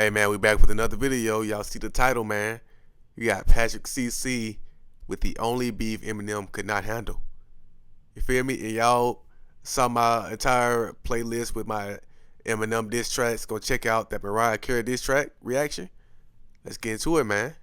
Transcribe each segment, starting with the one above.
Hey man, we back with another video. Y'all see the title, man. You got Patrick CC with the only beef Eminem could not handle. You feel me? And y'all saw my entire playlist with my Eminem diss tracks. Go check out that Mariah Carey diss track reaction. Let's get into it, man.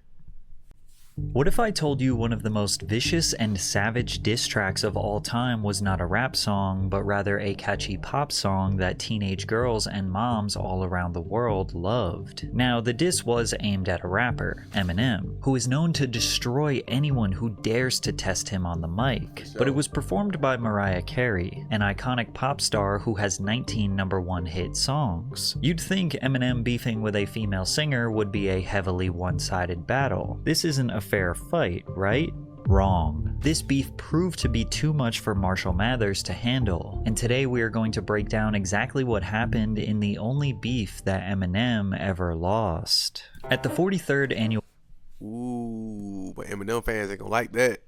What if I told you one of the most vicious and savage diss tracks of all time was not a rap song, but rather a catchy pop song that teenage girls and moms all around the world loved? Now, the diss was aimed at a rapper, Eminem, who is known to destroy anyone who dares to test him on the mic, but it was performed by Mariah Carey, an iconic pop star who has 19 #1 hit songs. You'd think Eminem beefing with a female singer would be a heavily one-sided battle. This isn't a fair fight, right? Wrong. This beef proved to be too much for Marshall Mathers to handle, and today we are going to break down exactly what happened in the only beef that Eminem ever lost. At the 43rd annual Ooh, but Eminem fans ain't gonna like that.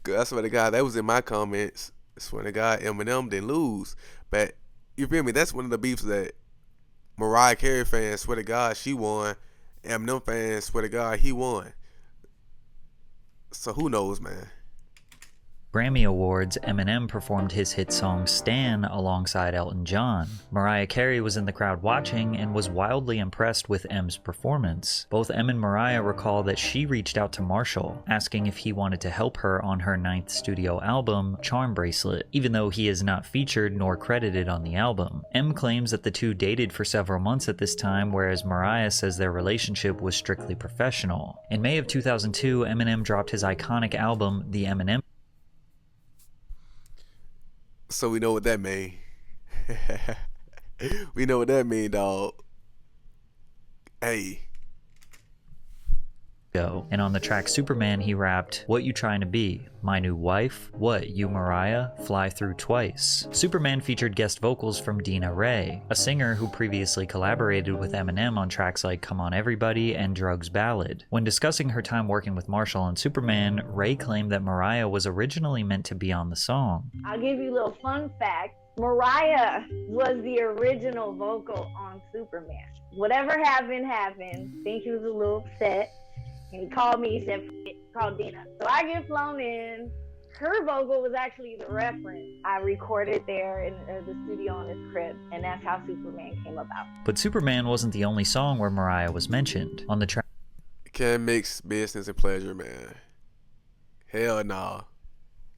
Cause I swear to God, that was in my comments. I swear to God, Eminem didn't lose. But you feel me? That's one of the beefs that Mariah Carey fans swear to God she won. Eminem fans swear to God he won. So who knows, man? Grammy Awards, Eminem performed his hit song Stan alongside Elton John. Mariah Carey was in the crowd watching and was wildly impressed with M's performance. Both Em and Mariah recall that she reached out to Marshall, asking if he wanted to help her on her 9th studio album, Charm Bracelet, even though he is not featured nor credited on the album. Em claims that the two dated for several months at this time, whereas Mariah says their relationship was strictly professional. In May of 2002, Eminem dropped his iconic album, The Eminem. So we know what that mean. We know what that mean, dog. Hey. And on the track Superman, he rapped, "What you trying to be? My new wife? What, you Mariah? Fly through twice." Superman featured guest vocals from Dina Ray, a singer who previously collaborated with Eminem on tracks like Come On Everybody and Drugs Ballad. When discussing her time working with Marshall on Superman, Ray claimed that Mariah was originally meant to be on the song. I'll give you a little fun fact. Mariah was the original vocal on Superman. Whatever happened, happened. I think he was a little upset. And he called me, he said, call Dina. So I get flown in. Her vocal was actually the reference. I recorded there in the studio on his crib, and that's how Superman came about. But Superman wasn't the only song where Mariah was mentioned. On the track Can't mix business and pleasure, man. Hell nah.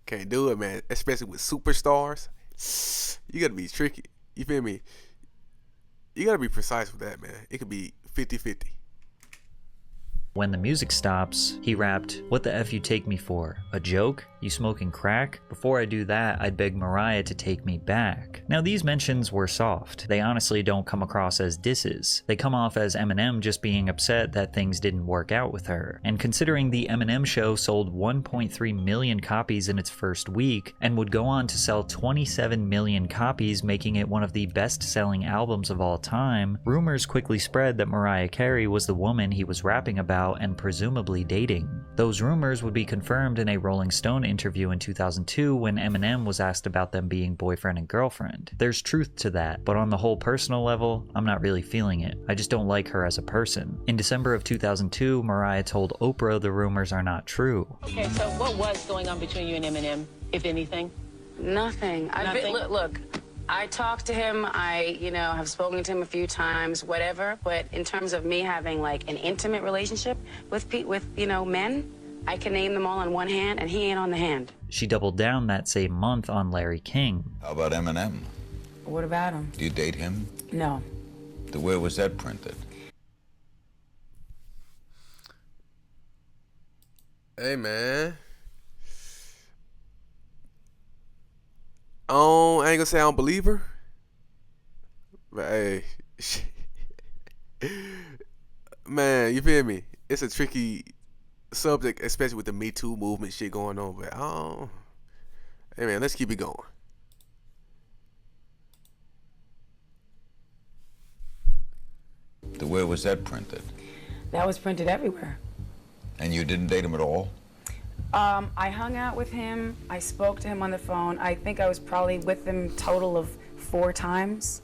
Can't do it, man. Especially with superstars. You gotta be tricky. You feel me? You gotta be precise with that, man. It could be 50-50. When the Music Stops, he rapped, "What the F you take me for? A joke? You smoking crack? Before I do that, I'd beg Mariah to take me back." Now these mentions were soft. They honestly don't come across as disses. They come off as Eminem just being upset that things didn't work out with her. And considering the Eminem show sold 1.3 million copies in its first week, and would go on to sell 27 million copies, making it one of the best-selling albums of all time, rumors quickly spread that Mariah Carey was the woman he was rapping about and presumably dating. Those rumors would be confirmed in a Rolling Stone interview in 2002 when Eminem was asked about them being boyfriend and girlfriend. There's truth to that, but on the whole personal level, I'm not really feeling it. I just don't like her as a person. In December of 2002, Mariah told Oprah the rumors are not true. Okay, so what was going on between you and Eminem, if anything? Nothing. Look, I talked to him, have spoken to him a few times, whatever, but in terms of me having like an intimate relationship with men, I can name them all on one hand and he ain't on the hand. She doubled down that same month on Larry King. How about Eminem? What about him? Do you date him? No. Where was that printed? Hey, man. I ain't gonna say I don't believe her, but hey, man, you feel me? It's a tricky subject, especially with the Me Too movement shit going on. But hey man, let's keep it going. Where was that printed? That was printed everywhere. And you didn't date him at all? I hung out with him. I spoke to him on the phone. I think I was probably with him total of 4 times.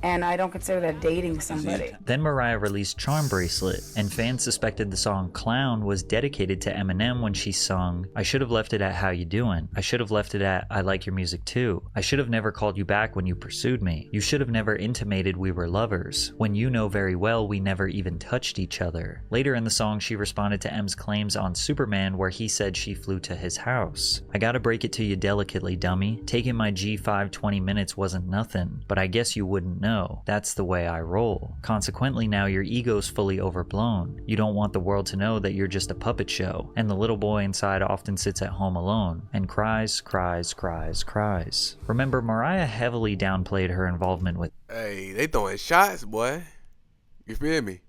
and I don't consider that dating somebody. Then Mariah released Charm Bracelet, and fans suspected the song Clown was dedicated to Eminem when she sung, "I should have left it at how you doing. I should have left it at I like your music too. I should have never called you back when you pursued me. You should have never intimated we were lovers, when you know very well we never even touched each other." Later in the song, she responded to M's claims on Superman where he said she flew to his house. "I gotta break it to you delicately, dummy. Taking my G5 20 minutes wasn't nothing, but I guess you wouldn't know. That's the way I roll. Consequently, now your ego's fully overblown. You don't want the world to know that you're just a puppet show, and the little boy inside often sits at home alone and cries, cries, cries, cries." Remember, Mariah heavily downplayed her involvement with Hey, they throwing shots, boy. You feel me?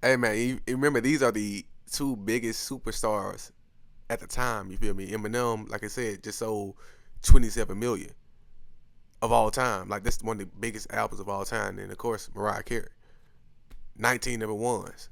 Hey, man, you remember these are the two biggest superstars at the time. You feel me? Eminem, like I said, just sold 27 million of all time. Like, that's one of the biggest albums of all time. And of course, Mariah Carey, 19 number ones.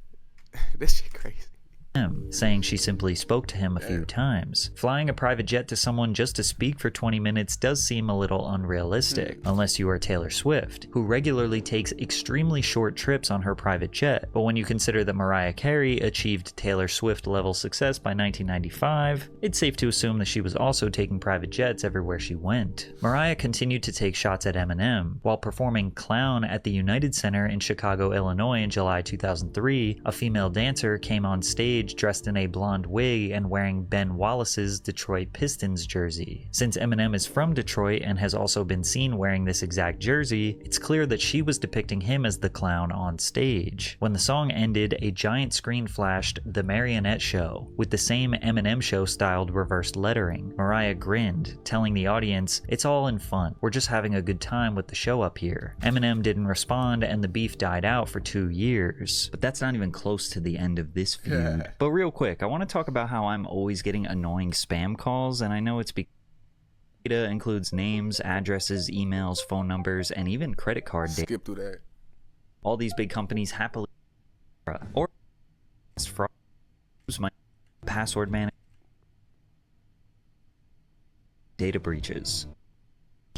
That shit crazy. him, saying she simply spoke to him a few times. Flying a private jet to someone just to speak for 20 minutes does seem a little unrealistic, unless you are Taylor Swift, who regularly takes extremely short trips on her private jet. But when you consider that Mariah Carey achieved Taylor Swift level success by 1995, it's safe to assume that she was also taking private jets everywhere she went. Mariah continued to take shots at Eminem. While performing Clown at the United Center in Chicago, Illinois in July 2003, a female dancer came on stage dressed in a blonde wig and wearing Ben Wallace's Detroit Pistons jersey. Since Eminem is from Detroit and has also been seen wearing this exact jersey, it's clear that she was depicting him as the clown on stage. When the song ended, a giant screen flashed "The Marionette Show" with the same Eminem Show styled reversed lettering. Mariah grinned, telling the audience, "It's all in fun. We're just having a good time with the show up here." Eminem didn't respond and the beef died out for 2 years. But that's not even close to the end of this feud. But real quick, I want to talk about how I'm always getting annoying spam calls, and I know it's because data includes names, addresses, emails, phone numbers, and even credit card data. Skip through that. All these big companies happily or fraud, my password management, data breaches.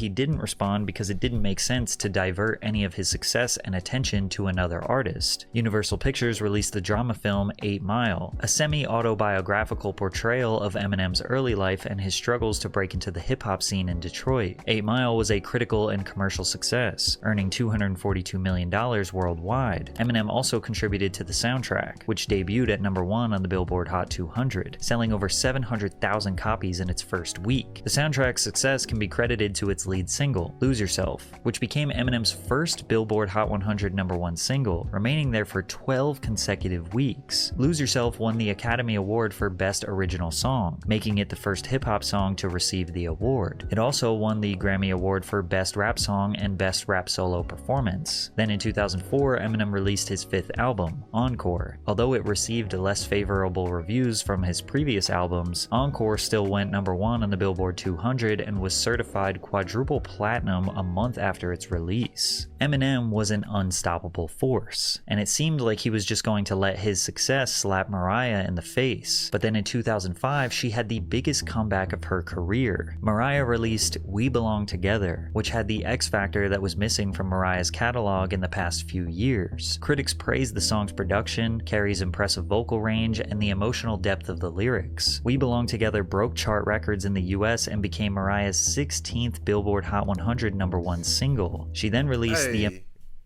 He didn't respond because it didn't make sense to divert any of his success and attention to another artist. Universal Pictures released the drama film 8 Mile, a semi-autobiographical portrayal of Eminem's early life and his struggles to break into the hip-hop scene in Detroit. 8 Mile was a critical and commercial success, earning $242 million worldwide. Eminem also contributed to the soundtrack, which debuted at #1 on the Billboard Hot 200, selling over 700,000 copies in its first week. The soundtrack's success can be credited to its lead single, Lose Yourself, which became Eminem's first Billboard Hot 100 #1 single, remaining there for 12 consecutive weeks. Lose Yourself won the Academy Award for Best Original Song, making it the first hip-hop song to receive the award. It also won the Grammy Award for Best Rap Song and Best Rap Solo Performance. Then in 2004, Eminem released his 5th album, Encore. Although it received less favorable reviews from his previous albums, Encore still went #1 on the Billboard 200 and was certified quadruple platinum a month after its release. Eminem was an unstoppable force, and it seemed like he was just going to let his success slap Mariah in the face. But then in 2005, she had the biggest comeback of her career. Mariah released We Belong Together, which had the X factor that was missing from Mariah's catalog in the past few years. Critics praised the song's production, Carey's impressive vocal range, and the emotional depth of the lyrics. We Belong Together broke chart records in the US and became Mariah's 16th Billboard Hot 100 #1 single. She then released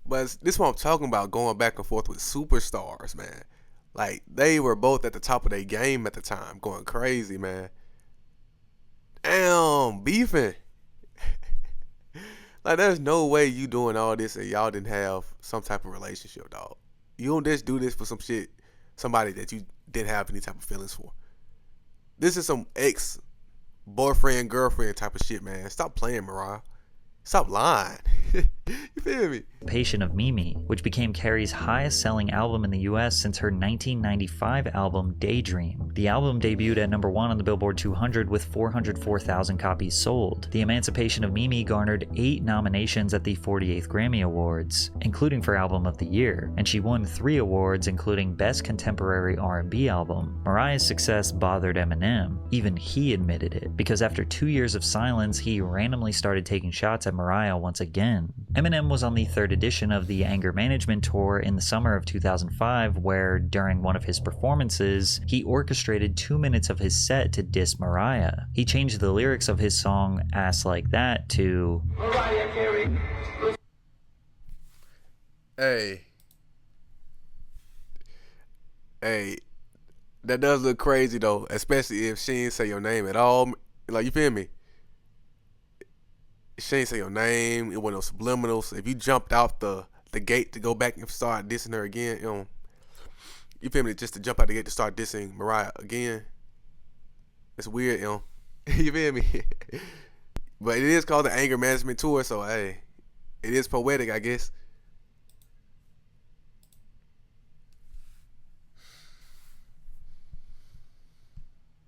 But this is what I'm talking about, going back and forth with superstars, man. Like, they were both at the top of their game at the time, going crazy, man. Damn, beefing. Like, there's no way you doing all this and y'all didn't have some type of relationship, dog. You don't just do this for some shit, somebody that you didn't have any type of feelings for. This is some ex-boyfriend, girlfriend type of shit, man. Stop playing, Mariah. Stop lying. You feel me? Patient of Mimi, which became Carey's highest selling album in the US since her 1995 album Daydream. The album debuted at #1 on the Billboard 200 with 404,000 copies sold. The Emancipation of Mimi garnered 8 nominations at the 48th Grammy Awards, including for Album of the Year, and she won 3 awards including Best Contemporary R&B Album. Mariah's success bothered Eminem. Even he admitted it, because after 2 years of silence, he randomly started taking shots at of Mariah once again. Eminem was on the third edition of the Anger Management Tour in the summer of 2005, where during one of his performances, he orchestrated 2 minutes of his set to diss Mariah. He changed the lyrics of his song Ass Like That to Mariah Carey. Hey, that does look crazy though, especially if she ain't say your name at all. Like, you feel me? She ain't say your name. It wasn't no subliminals. If you jumped out the gate to go back and start dissing her again, you feel me? Just to jump out the gate to start dissing Mariah again, it's weird, You feel me? But it is called the Anger Management Tour, so hey, it is poetic, I guess.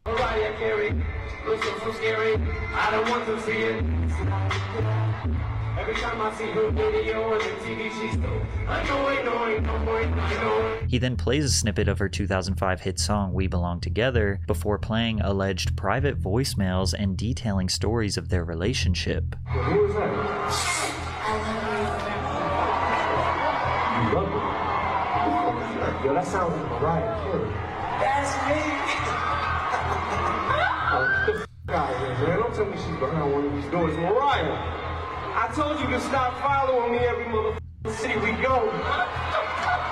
Mariah Carey, looks so scary. I don't want to see it. Every time I see her video on the TV, she's still I know. He then plays a snippet of her 2005 hit song We Belong Together before playing alleged private voicemails and detailing stories of their relationship. Who is that? You love me. Yo, that sounds like Mariah Carey. That's me. Get the f*** out of here, man. Don't tell me she's behind one of these doors. Mariah, I told you to stop following me every motherfucking city we go.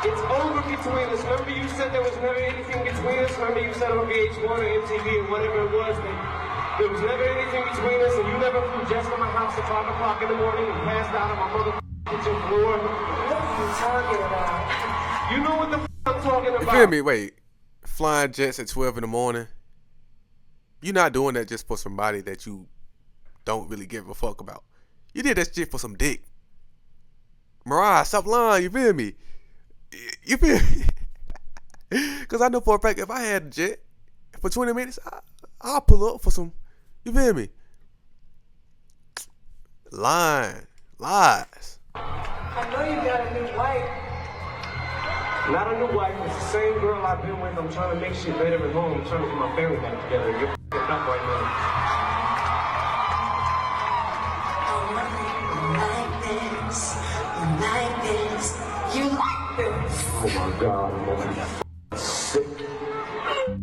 It's over between us. Remember you said there was never anything between us? Remember you said on VH1 or MTV or whatever it was that there was never anything between us, and you never flew Jess from my house at 5 o'clock in the morning and passed out on my motherfucking kitchen floor. What are you talking about? You know what the f*** I'm talking about. You feel me? Wait. Flying jets at 12 in the morning. You're not doing that just for somebody that you don't really give a fuck about. You did that shit for some dick. Mariah, stop lying. You feel me? You feel me? Because I know for a fact if I had a jet for 20 minutes, I'll pull up for some. You feel me? Lying. Lies. I know you got a new wife. Not a new wife. It's the same girl I've been with. I'm trying to make shit better at home. I'm trying to get my family back together. You're f***ing up right now. You like this. Oh my God, I'm sick.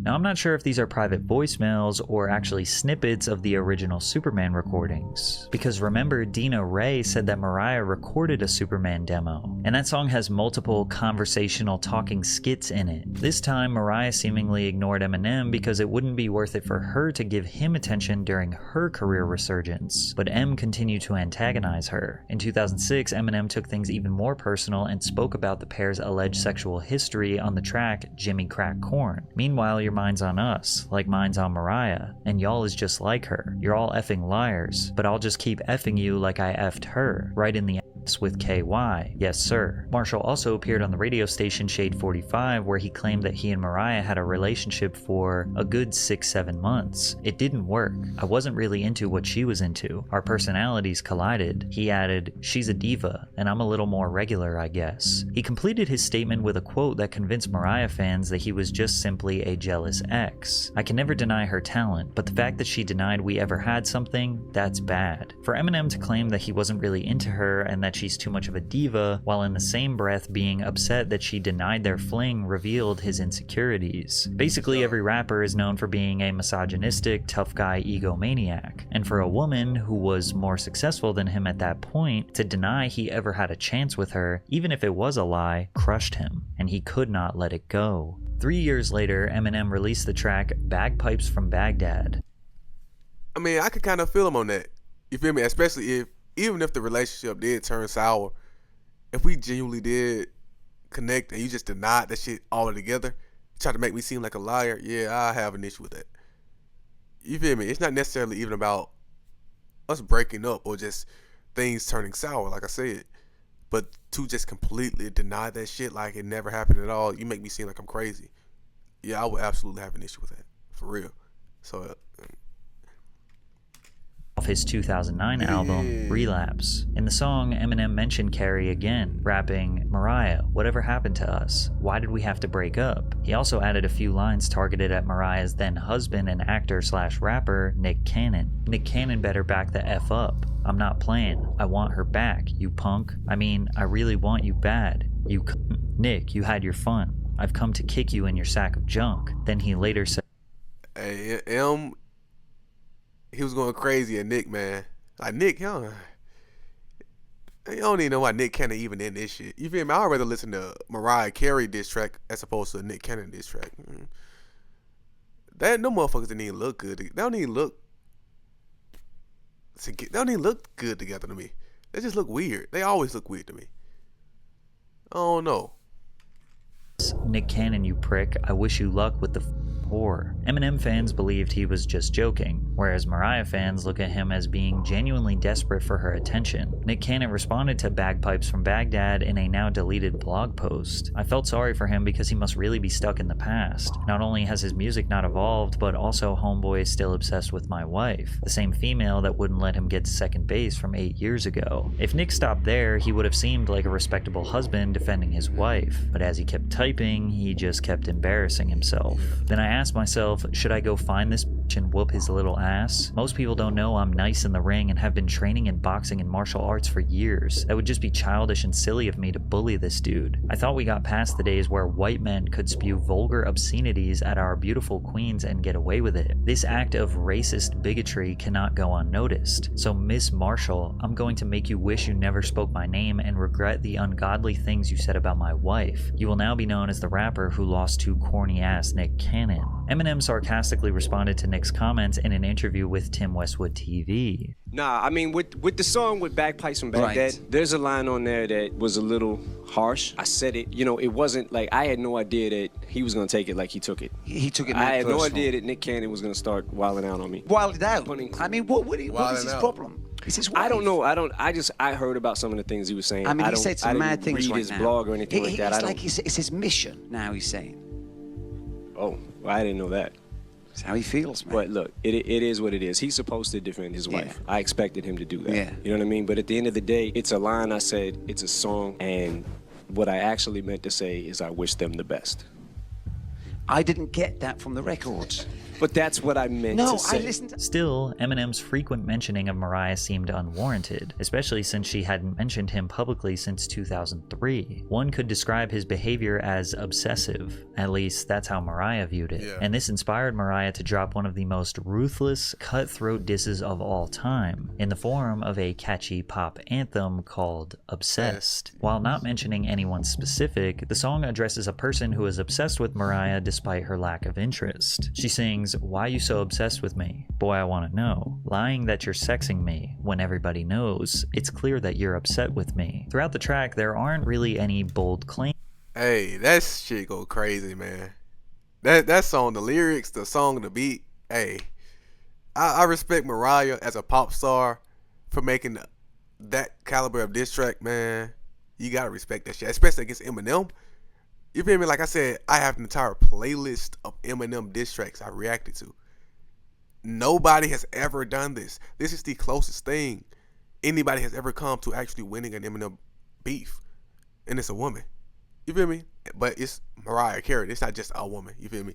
Now, I'm not sure if these are private voicemails or actually snippets of the original Superman recordings, because remember, Dina Ray said that Mariah recorded a Superman demo, and that song has multiple conversational talking skits in it. This time, Mariah seemingly ignored Eminem because it wouldn't be worth it for her to give him attention during her career resurgence, but M continued to antagonize her. In 2006, Eminem took things even more personal and spoke about the pair's alleged sexual history on the track Jimmy Crack Corn. Meanwhile, your mind's on us, like mine's on Mariah, and y'all is just like her. You're all effing liars, but I'll just keep effing you like I effed her, right in the ass with KY. Yes, sir. Marshall also appeared on the radio station Shade 45, where he claimed that he and Mariah had a relationship for a good 6-7 months. It didn't work. I wasn't really into what she was into. Our personalities collided. He added, "She's a diva, and I'm a little more regular, I guess." He completed his statement with a quote that convinced Mariah fans that he was just simply a jealous ex. I can never deny her talent, but the fact that she denied we ever had something, that's bad. For Eminem to claim that he wasn't really into her and that she's too much of a diva, while in the same breath being upset that she denied their fling, revealed his insecurities. Basically, every rapper is known for being a misogynistic, tough guy egomaniac, and for a woman who was more successful than him at that point, to deny he ever had a chance with her, even if it was a lie, crushed him, and he could not let it go. 3 years later, Eminem released the track Bagpipes from Baghdad. I mean, I could kind of feel him on that. You feel me? Especially even if the relationship did turn sour, if we genuinely did connect and you just denied that shit altogether, try to make me seem like a liar, yeah, I have an issue with that. You feel me? It's not necessarily even about us breaking up or just things turning sour, like I said. But to just completely deny that shit like it never happened at all, you make me seem like I'm crazy. Yeah, I would absolutely have an issue with that. For real. So, off his 2009 album, Relapse. In the song, Eminem mentioned Carey again, rapping, "Mariah, whatever happened to us? Why did we have to break up?" He also added a few lines targeted at Mariah's then husband and actor/rapper, Nick Cannon. Nick Cannon better back the F up. "I'm not playing. I want her back, you punk. I mean, I really want you bad. You Nick, you had your fun. I've come to kick you in your sack of junk." Then he later said, Hey, he was going crazy at Nick, man. Like, Nick, you don't even know why Nick Cannon even in this shit. You feel me? I'd rather listen to Mariah Carey diss track as opposed to a Nick Cannon diss track. Them motherfuckers didn't even look good. They don't even look good together to me. They just look weird. They always look weird to me. I don't know. "Nick Cannon, you prick. I wish you luck with the whore." Eminem fans believed he was just joking, whereas Mariah fans look at him as being genuinely desperate for her attention. Nick Cannon responded to Bagpipes from Baghdad in a now deleted blog post. "I felt sorry for him because he must really be stuck in the past. Not only has his music not evolved, but also homeboy is still obsessed with my wife, the same female that wouldn't let him get to second base from 8 years ago. If Nick stopped there, he would have seemed like a respectable husband defending his wife, but as he kept typing, he just kept embarrassing himself. Then I asked myself, should I go find this bitch and whoop his little ass? Most people don't know I'm nice in the ring and have been training in boxing and martial arts for years. That would just be childish and silly of me to bully this dude. I thought we got past the days where white men could spew vulgar obscenities at our beautiful queens and get away with it. This act of racist bigotry cannot go unnoticed. So Miss Marshall, I'm going to make you wish you never spoke my name and regret the ungodly things you said about my wife. You will now be known as the rapper who lost to corny ass Nick Cannon." Eminem sarcastically responded to Nick's comments in an interview with Tim Westwood TV. Nah, I mean, with the song with Bagpipes from Baghdad, there's a line on there that was a little harsh. I said it, it wasn't like, I had no idea that he was going to take it like he took it. He took it. I had no idea that Nick Cannon was going to start wilding out on me. Wilding out? I mean, what is his problem? I don't know. I heard about some of the things he was saying. I mean, he said some mad things read right his now. blog or anything like that. It's his mission now, he's saying. Oh, well, I didn't know that. That's how he feels, man. But look, it is what it is. He's supposed to defend his wife. I expected him to do that. Yeah. You know what I mean? But at the end of the day, it's a line I said, it's a song, and what I actually meant to say is I wish them the best. I didn't get that from the records. But that's what I meant to say. I listened to... Still, Eminem's frequent mentioning of Mariah seemed unwarranted, especially since she hadn't mentioned him publicly since 2003. One could describe his behavior as obsessive. At least, that's how Mariah viewed it. Yeah. And this inspired Mariah to drop one of the most ruthless, cutthroat disses of all time, in the form of a catchy pop anthem called Obsessed. While not mentioning anyone specific, the song addresses a person who is obsessed with Mariah despite her lack of interest. She sings, "Why you so obsessed with me? Boy, I want to know. Lying that you're sexing me when everybody knows. It's clear that you're upset with me." Throughout the track, there aren't really any bold claims. Hey, that shit go crazy, man. That song, the lyrics, the song, the beat. Hey, I respect Mariah as a pop star for making that caliber of diss track, man. You gotta respect that shit, especially against Eminem. You feel me? Like I said, I have an entire playlist of Eminem diss tracks I reacted to. Nobody has ever done this. This is the closest thing anybody has ever come to actually winning an Eminem beef. And it's a woman. You feel me? But it's Mariah Carey. It's not just a woman. You feel me?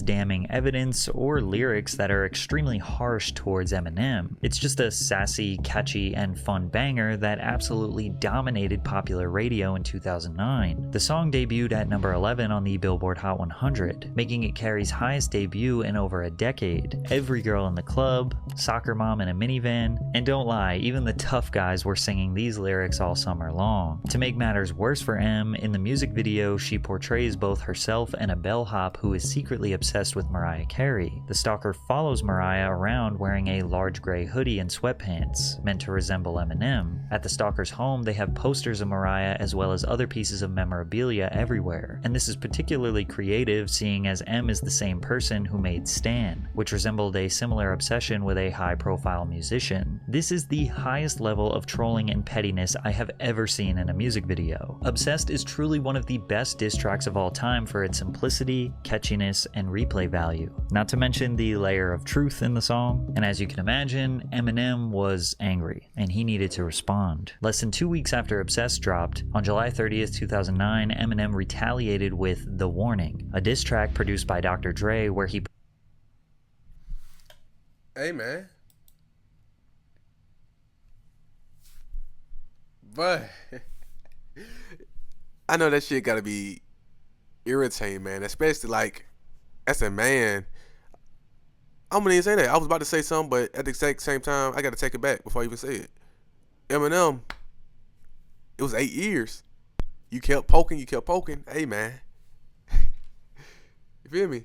Damning evidence or lyrics that are extremely harsh towards Eminem. It's just a sassy, catchy, and fun banger that absolutely dominated popular radio in 2009. The song debuted at number 11 on the Billboard Hot 100, making it Carey's highest debut in over a decade. Every girl in the club, soccer mom in a minivan, and don't lie, even the tough guys were singing these lyrics all summer long. To make matters worse for Em, in the music video, she portrays both herself and a bellhop who is secretly obsessed with Mariah Carey. The stalker follows Mariah around wearing a large gray hoodie and sweatpants, meant to resemble Eminem. At the stalker's home, they have posters of Mariah as well as other pieces of memorabilia everywhere. And this is particularly creative, seeing as Em is the same person who made Stan, which resembled a similar obsession with a high-profile musician. This is the highest level of trolling and pettiness I have ever seen in a music video. Obsessed is truly one of the best diss tracks of all time for its simplicity, catchiness, and and replay value, not to mention the layer of truth in the song. And as you can imagine, Eminem was angry, and he needed to respond. Less than 2 weeks after Obsessed dropped, on July 30th, 2009, Eminem retaliated with The Warning, a diss track produced by Dr. Dre where he... Hey, man. But I know that shit gotta be irritating, man. Especially like as a man. I'm gonna even say that. I was about to say something, but at the same time, I gotta take it back before I even say it. Eminem, it was 8 years. You kept poking. Hey, man. You feel me?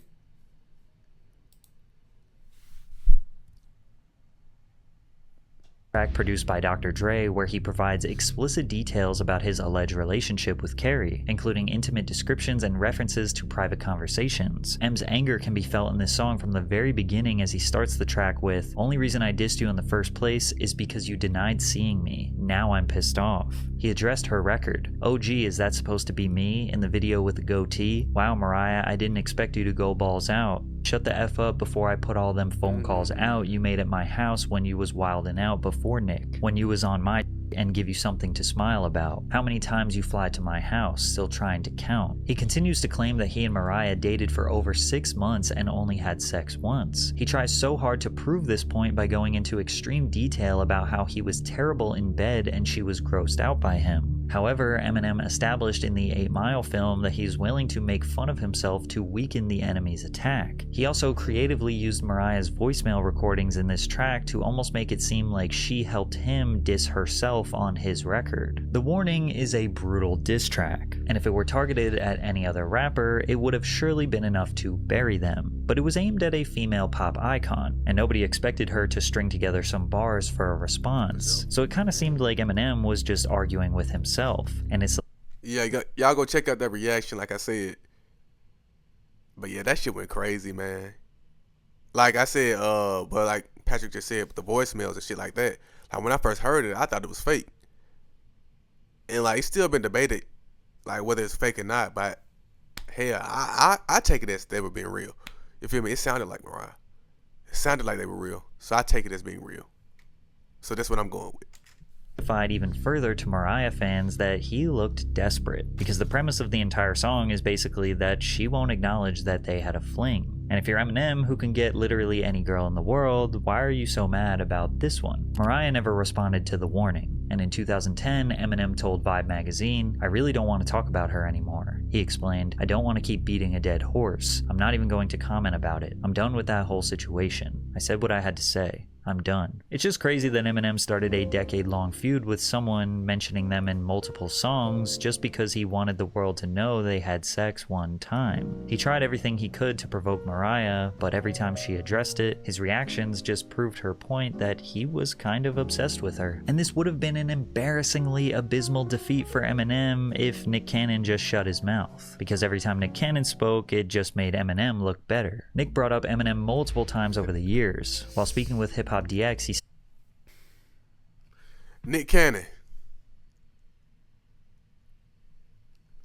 Track produced by Dr. Dre where he provides explicit details about his alleged relationship with Carey, including intimate descriptions and references to private conversations. M's anger can be felt in this song from the very beginning as he starts the track with, "Only reason I dissed you in the first place is because you denied seeing me. Now I'm pissed off." He addressed her record. "Oh gee, is that supposed to be me in the video with the goatee? Wow, Mariah, I didn't expect you to go balls out. Shut the F up before I put all them phone calls out you made at my house when you was wildin' out before Nick. When you was on my and give you something to smile about. How many times you fly to my house, still trying to count." He continues to claim that he and Mariah dated for over 6 months and only had sex once. He tries so hard to prove this point by going into extreme detail about how he was terrible in bed and she was grossed out by him. However, Eminem established in the 8 Mile film that he's willing to make fun of himself to weaken the enemy's attack. He also creatively used Mariah's voicemail recordings in this track to almost make it seem like she helped him diss herself on his record. The Warning is a brutal diss track, and if it were targeted at any other rapper, it would have surely been enough to bury them. But it was aimed at a female pop icon, and nobody expected her to string together some bars for a response. So it kind of seemed like Eminem was just arguing with himself, and it's... Yeah, y'all go check out that reaction, like I said. But yeah, that shit went crazy, man. Like I said, but like Patrick just said, with the voicemails and shit like that. Like when I first heard it, I thought it was fake. And like it's still been debated, like whether it's fake or not. But hell, I take it as they were being real. You feel me? It sounded like Mariah. It sounded like they were real. So I take it as being real. So that's what I'm going with. Even further to Mariah fans that he looked desperate, because the premise of the entire song is basically that she won't acknowledge that they had a fling. And if you're Eminem, who can get literally any girl in the world, why are you so mad about this one? Mariah never responded to The Warning, and in 2010, Eminem told Vibe magazine, "I really don't want to talk about her anymore." He explained, "I don't want to keep beating a dead horse. I'm not even going to comment about it. I'm done with that whole situation. I said what I had to say. I'm done." It's just crazy that Eminem started a decade-long feud with someone, mentioning them in multiple songs just because he wanted the world to know they had sex one time. He tried everything he could to provoke Mariah, but every time she addressed it, his reactions just proved her point that he was kind of obsessed with her. And this would have been an embarrassingly abysmal defeat for Eminem if Nick Cannon just shut his mouth, because every time Nick Cannon spoke, it just made Eminem look better. Nick brought up Eminem multiple times over the years. While speaking with Hip Hop DX, he Nick Cannon.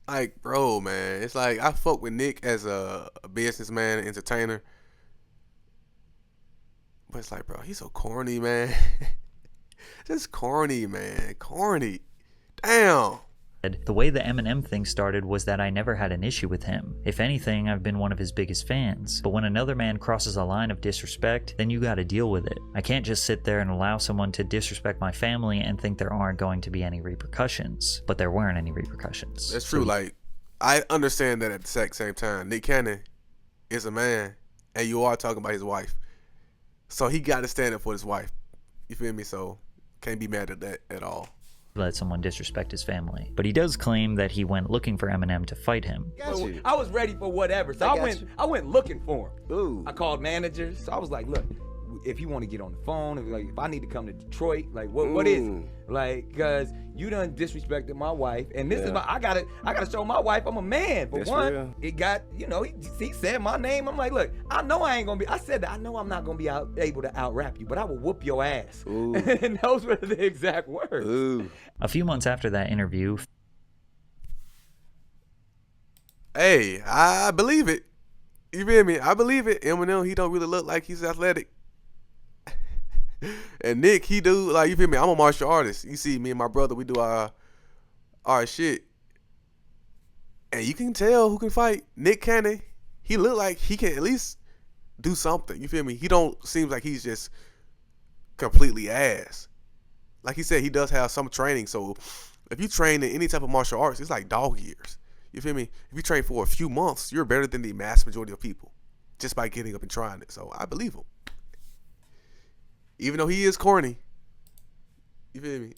Like, bro, man. It's like I fuck with Nick as a businessman, entertainer. But it's like, bro, he's so corny, man. Just corny, man. Corny. Damn. The way the Eminem thing started was that I never had an issue with him. If anything, I've been one of his biggest fans. But when another man crosses a line of disrespect, then you gotta deal with it. I can't just sit there and allow someone to disrespect my family and think there aren't going to be any repercussions. But there weren't any repercussions. That's true. Like, I understand that at the same time. Nick Cannon is a man, and you are talking about his wife. So he gotta stand up for his wife. You feel me? So can't be mad at that at all. Let someone disrespect his family. But he does claim that he went looking for Eminem to fight him. I was ready for whatever, so I went looking for him. Ooh. I called managers, so I was like, look, if you want to get on the phone, if I need to come to Detroit, like what is it? Like, cause you done disrespected my wife, and this is I gotta show my wife I'm a man. But one, it got, he said my name. I'm like, look, I know I ain't gonna be. I said that I know I'm not gonna be able to out rap you, but I will whoop your ass. And those were the exact words. Ooh. A few months after that interview, hey, I believe it. You feel me? I believe it. Eminem, he don't really look like he's athletic. And Nick, he do, like, you feel me? I'm a martial artist. You see, me and my brother, we do our shit. And you can tell who can fight. Nick Cannon, he look like he can at least do something. You feel me? He don't seem like he's just completely ass. Like he said, he does have some training. So if you train in any type of martial arts, it's like dog years. You feel me? If you train for a few months, you're better than the mass majority of people just by getting up and trying it. So I believe him. Even though he is corny. You feel me?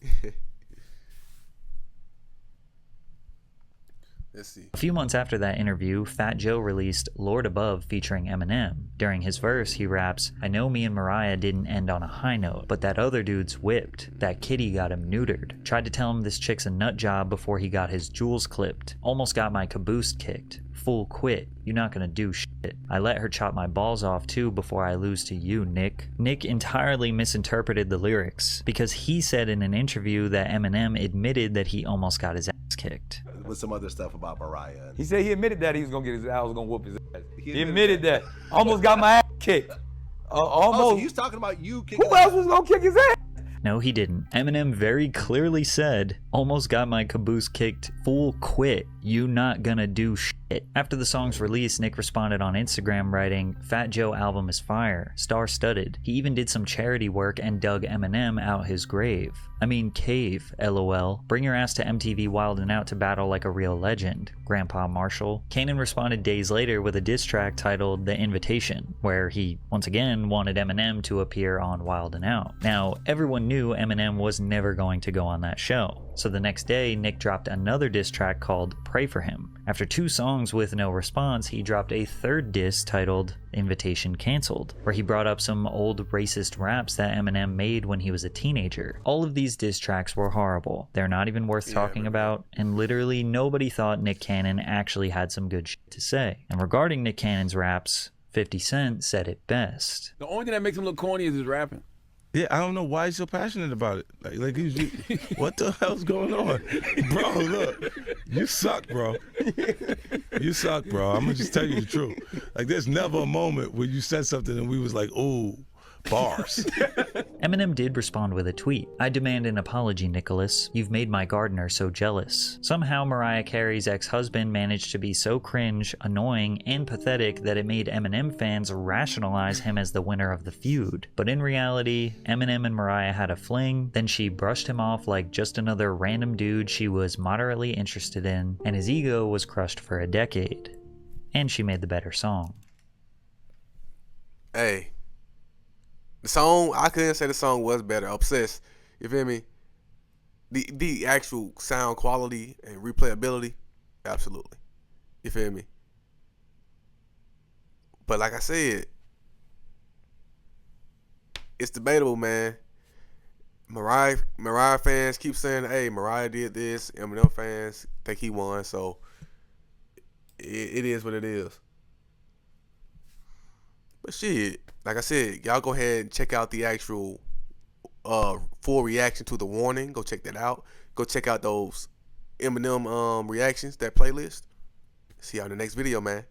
Let's see. A few months after that interview, Fat Joe released Lord Above featuring Eminem. During his verse, he raps, "I know me and Mariah didn't end on a high note, but that other dude's whipped. That kitty got him neutered. Tried to tell him this chick's a nut job before he got his jewels clipped. Almost got my caboose kicked. Full quit. You not gonna do shit. I let her chop my balls off too before I lose to you, Nick." Nick entirely misinterpreted the lyrics because he said in an interview that Eminem admitted that he almost got his ass kicked. With some other stuff about Mariah. He said he admitted that he was gonna get his ass, was gonna whoop his ass. He admitted that. Almost got my ass kicked. Almost. Oh, so he's talking about you kicking. Who else was gonna kick his ass? No, he didn't. Eminem very clearly said, "Almost got my caboose kicked. Full quit. You not gonna do shit." After the song's release, Nick responded on Instagram writing, "Fat Joe album is fire. Star-studded. He even did some charity work and dug Eminem out his grave. I mean cave, lol. Bring your ass to MTV Wild 'N Out to battle like a real legend, Grandpa Marshall." Kanan responded days later with a diss track titled The Invitation, where he once again wanted Eminem to appear on Wild 'N Out. Now, everyone knew Eminem was never going to go on that show. So the next day, Nick dropped another diss track called Pray For Him. After 2 songs with no response, he dropped a third diss titled Invitation Cancelled, where he brought up some old racist raps that Eminem made when he was a teenager. All of these diss tracks were horrible. They're not even worth talking about, and literally nobody thought Nick Cannon actually had some good shit to say. And regarding Nick Cannon's raps, 50 Cent said it best. The only thing that makes him look corny is his rapping. Yeah, I don't know why he's so passionate about it. Like what the hell's going on? Bro, look, you suck, bro. You suck, bro. I'm gonna just tell you the truth. Like, there's never a moment where you said something and we was like, ooh, bars. Eminem did respond with a tweet. "I demand an apology, Nicholas. You've made my gardener so jealous." Somehow Mariah Carey's ex-husband managed to be so cringe, annoying, and pathetic that it made Eminem fans rationalize him as the winner of the feud. But in reality, Eminem and Mariah had a fling, then she brushed him off like just another random dude she was moderately interested in, and his ego was crushed for a decade. And she made the better song. Hey. The song, I couldn't say the song was better. Obsessed. You feel me? The actual sound quality and replayability, absolutely. You feel me? But like I said, it's debatable, man. Mariah fans keep saying, hey, Mariah did this. Eminem fans think he won, so it is what it is. But shit, like I said, y'all go ahead and check out the actual full reaction to the warning. Go check that out. Go check out those Eminem reactions, that playlist. See y'all in the next video, man.